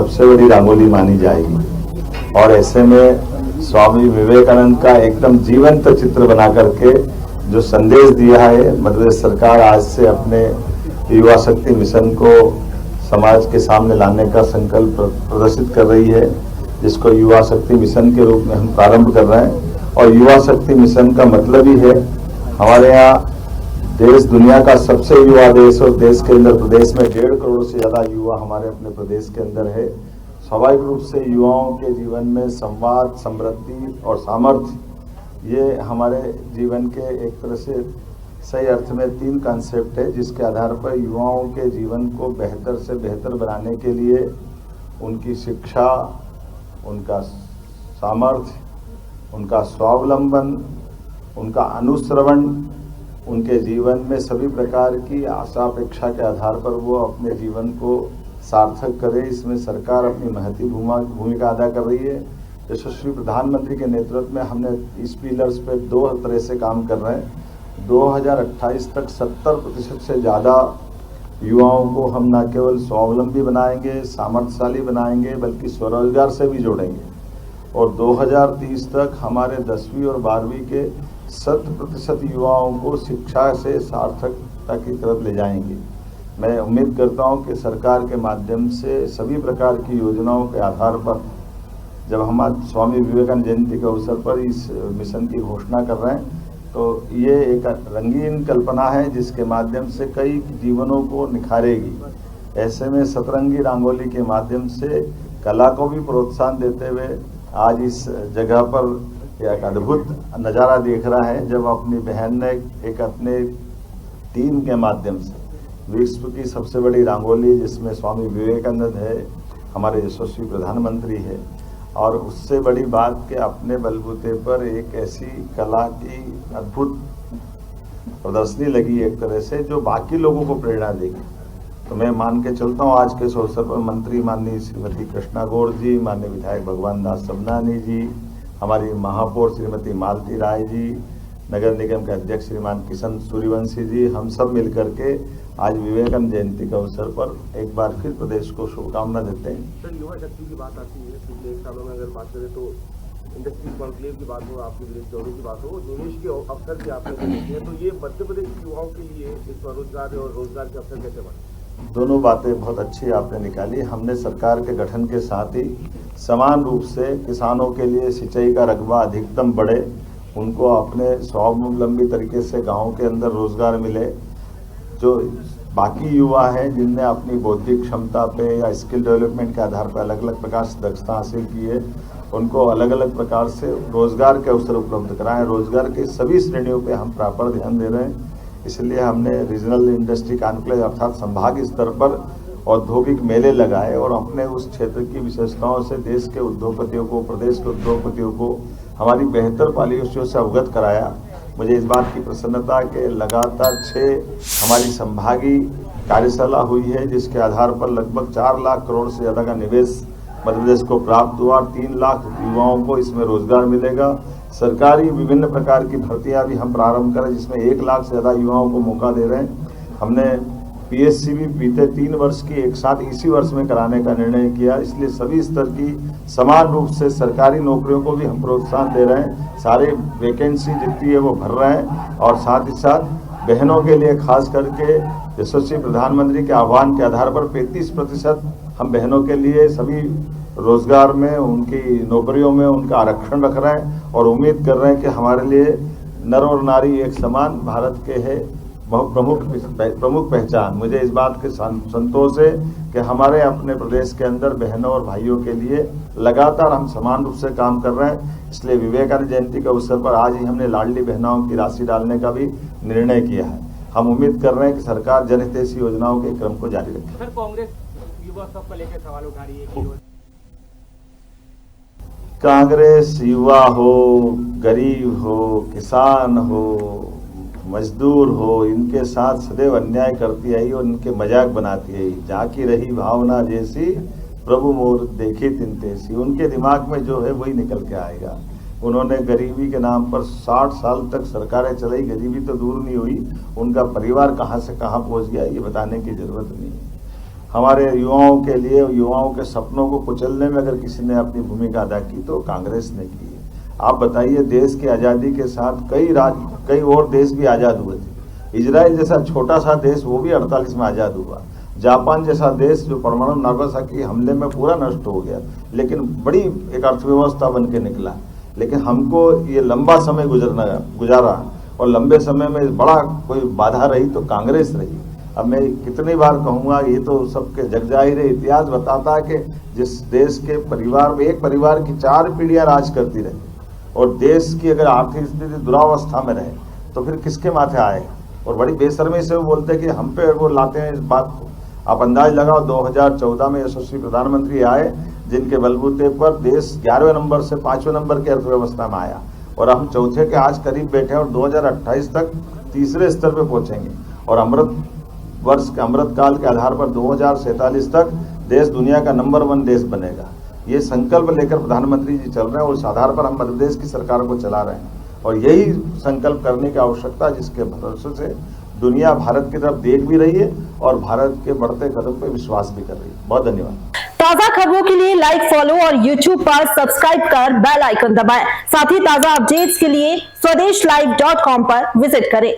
सबसे बड़ी रंगोली मानी जाएगी। और ऐसे में स्वामी विवेकानंद का एकदम जीवंत चित्र बना करके जो संदेश दिया है, मध्य प्रदेश सरकार आज से अपने युवा शक्ति मिशन को समाज के सामने लाने का संकल्प प्रदर्शित कर रही है, जिसको युवा शक्ति मिशन के रूप में हम प्रारंभ कर रहे हैं। और युवा शक्ति मिशन का मतलब ही है, हमारे यहाँ देश दुनिया का सबसे युवा देश और देश के अंदर प्रदेश में 1.5 करोड़ से ज्यादा युवा हमारे अपने प्रदेश के अंदर है। स्वाभाविक रूप से युवाओं के जीवन में संवाद, समृद्धि और सामर्थ्य, ये हमारे जीवन के एक तरह से सही अर्थ में 3 कॉन्सेप्ट है, जिसके आधार पर युवाओं के जीवन को बेहतर से बेहतर बनाने के लिए उनकी शिक्षा, उनका सामर्थ्य, उनका स्वावलंबन, उनका अनुश्रवण, उनके जीवन में सभी प्रकार की आशा अपेक्षा के आधार पर वो अपने जीवन को सार्थक करे, इसमें सरकार अपनी महती भूमिका अदा कर रही है। यशस्वी प्रधानमंत्री के नेतृत्व में हमने इस पिलर्स पे 2 तरह से काम कर रहे हैं। 2028 तक 70% से ज़्यादा युवाओं को हम न केवल स्वावलंबी बनाएंगे, सामर्थ्यशाली बनाएंगे, बल्कि स्वरोजगार से भी जोड़ेंगे। और 2030 तक हमारे 10वीं और 12वीं के 100% युवाओं को शिक्षा से सार्थकता की तरफ ले जाएंगे। मैं उम्मीद करता हूं कि सरकार के माध्यम से सभी प्रकार की योजनाओं के आधार पर जब हम आज स्वामी विवेकानंद जयंती के अवसर पर इस मिशन की घोषणा कर रहे हैं, तो ये एक रंगीन कल्पना है जिसके माध्यम से कई जीवनों को निखारेगी। ऐसे में सतरंगी रंगोली के माध्यम से कला को भी प्रोत्साहन देते हुए आज इस जगह पर एक अद्भुत नज़ारा देख रहा है, जब अपनी बहन ने एक अपने टीम के माध्यम से विश्व की सबसे बड़ी रंगोली, जिसमें स्वामी विवेकानंद है, हमारे यशस्वी प्रधानमंत्री है, और उससे बड़ी बात कि अपने बलबूते पर एक ऐसी कला की अद्भुत प्रदर्शनी लगी एक तरह से, जो बाकी लोगों को प्रेरणा देगी। तो मैं मान के चलता हूँ आज के इस अवसर पर मंत्री माननीय श्रीमती कृष्णा गौड़ जी, माननीय विधायक भगवान दास सबनानी जी, हमारी महापौर श्रीमती मालती राय जी, नगर निगम के अध्यक्ष श्रीमान किशन सूर्यवंशी जी, हम सब मिलकर के आज विवेकानंद जयंती के अवसर पर एक बार फिर प्रदेश को शुभकामना देते हैं। सर, युवा शक्ति की बात आती है, पिछले 1 सालों में अगर बात करें तो इंडस्ट्री कॉन्क्लेव की बात हो, आपके विदेश दौरे की बात हो, निवेश के अवसर भी आपने देखे हैं, तो ये मध्य प्रदेश के युवाओं के लिए स्वरोजगार और रोजगार के अवसर कैसे बढ़े? दोनों बातें बहुत अच्छी आपने निकाली। हमने सरकार के गठन के साथ ही समान रूप से किसानों के लिए सिंचाई का रकबा अधिकतम बढ़े, उनको अपने स्वावलंबी तरीके से गांव के अंदर रोजगार मिले। जो बाकी युवा हैं जिनने अपनी बौद्धिक क्षमता पे या स्किल डेवलपमेंट के आधार पर अलग अलग प्रकार से दक्षता हासिल की है, उनको अलग अलग प्रकार से रोजगार के अवसर उपलब्ध कराएं। रोजगार की सभी श्रेणियों पे हम प्रॉपर ध्यान दे रहे हैं। इसलिए हमने रीजनल इंडस्ट्री कॉन्क्लेव अर्थात संभाग स्तर पर औद्योगिक मेले लगाए और अपने उस क्षेत्र की विशेषताओं से देश के उद्योगपतियों को, प्रदेश के उद्योगपतियों को हमारी बेहतर पॉलिसियों से अवगत कराया। मुझे इस बात की प्रसन्नता कि लगातार 6 हमारी संभागीय कार्यशाला हुई है, जिसके आधार पर लगभग 4 लाख करोड़ से ज़्यादा का निवेश मध्य प्रदेश को प्राप्त हुआ। 3 लाख युवाओं को इसमें रोजगार मिलेगा। सरकारी विभिन्न प्रकार की भर्तियां भी हम प्रारंभ करें, जिसमें 1 लाख से ज़्यादा युवाओं को मौका दे रहे हैं। हमने पीएससी भी बीते 3 वर्ष की एक साथ इसी वर्ष में कराने का निर्णय किया। इसलिए सभी स्तर की समान रूप से सरकारी नौकरियों को भी हम प्रोत्साहन दे रहे हैं। सारे वैकेंसी जितनी है वो भर रहे हैं, और साथ ही साथ बहनों के लिए खास करके यशस्वी प्रधानमंत्री के आह्वान के आधार पर 35% हम बहनों के लिए सभी रोजगार में, उनकी नौकरियों में उनका आरक्षण रख रहे हैं, और उम्मीद कर रहे हैं कि हमारे लिए नर और नारी एक समान भारत के है बहुत प्रमुख पहचान। मुझे इस बात के संतोष है कि हमारे अपने प्रदेश के अंदर बहनों और भाइयों के लिए लगातार हम समान रूप से काम कर रहे हैं। इसलिए विवेकानंद जयंती के अवसर पर आज ही हमने लाडली बहनों की राशि डालने का भी निर्णय किया है। हम उम्मीद कर रहे हैं कि सरकार जनहितैषी योजनाओं के क्रम को जारी रखे। सर, कांग्रेस युवा सब को लेकर सवाल उठा रही है कि कांग्रेस युवा हो, गरीब हो, किसान हो, मजदूर हो, इनके साथ सदैव अन्याय करती आई और इनके मजाक बनाती आई। जाकी रही भावना जैसी प्रभु मोर देखी तिनतेसी, उनके दिमाग में जो है वही निकल के आएगा। उन्होंने गरीबी के नाम पर 60 साल तक सरकारें चलाई, गरीबी तो दूर नहीं हुई, उनका परिवार कहां से कहां पहुंच गया ये बताने की जरूरत नहीं है। हमारे युवाओं के लिए, युवाओं के सपनों को कुचलने में अगर किसी ने अपनी भूमिका अदा की तो कांग्रेस ने की है। आप बताइए, देश की आज़ादी के साथ कई और देश भी आज़ाद हुए थे। इजराइल जैसा छोटा सा देश वो भी 48 में आज़ाद हुआ। जापान जैसा देश जो परमाणु नागासाकी हमले में पूरा नष्ट हो गया, लेकिन बड़ी एक अर्थव्यवस्था बन के निकला। लेकिन हमको ये लंबा समय गुजारा और लंबे समय में बड़ा कोई बाधा रही तो कांग्रेस रही। अब मैं कितनी बार कहूँगा, ये तो सबके जग जाहिर है, इतिहास बताता है कि जिस देश के परिवार में एक परिवार की 4 पीढ़ियाँ राज करती रही और देश की अगर आर्थिक स्थिति दुरावस्था में रहे तो फिर किसके माथे आए। और बड़ी बेशर्मी से वो बोलते हैं कि हम पे वो लाते हैं इस बात को। आप अंदाज लगाओ, 2014 में यशस्वी प्रधानमंत्री आए जिनके बलबूते पर देश 11वें नंबर से 5वें नंबर की अर्थव्यवस्था में आया और हम चौथे के आज करीब बैठे और 2028 तक तीसरे स्तर पे पहुंचेंगे और अमृत काल के आधार पर 2047 तक देश दुनिया का नंबर 1 देश बनेगा। ये संकल्प लेकर प्रधानमंत्री जी चल रहे हैं और इस आधार पर हम मध्य प्रदेश की सरकार को चला रहे हैं और यही संकल्प करने की आवश्यकता जिसके भरोसे से दुनिया भारत की तरफ देख भी रही है और भारत के बढ़ते कदम पे विश्वास भी कर रही है। बहुत धन्यवाद। ताजा खबरों के लिए लाइक, फॉलो और YouTube पर सब्सक्राइब कर बेल आइकन दबाएं। साथ ही ताजा अपडेट्स के लिए स्वदेशलाइव.com पर विजिट करें।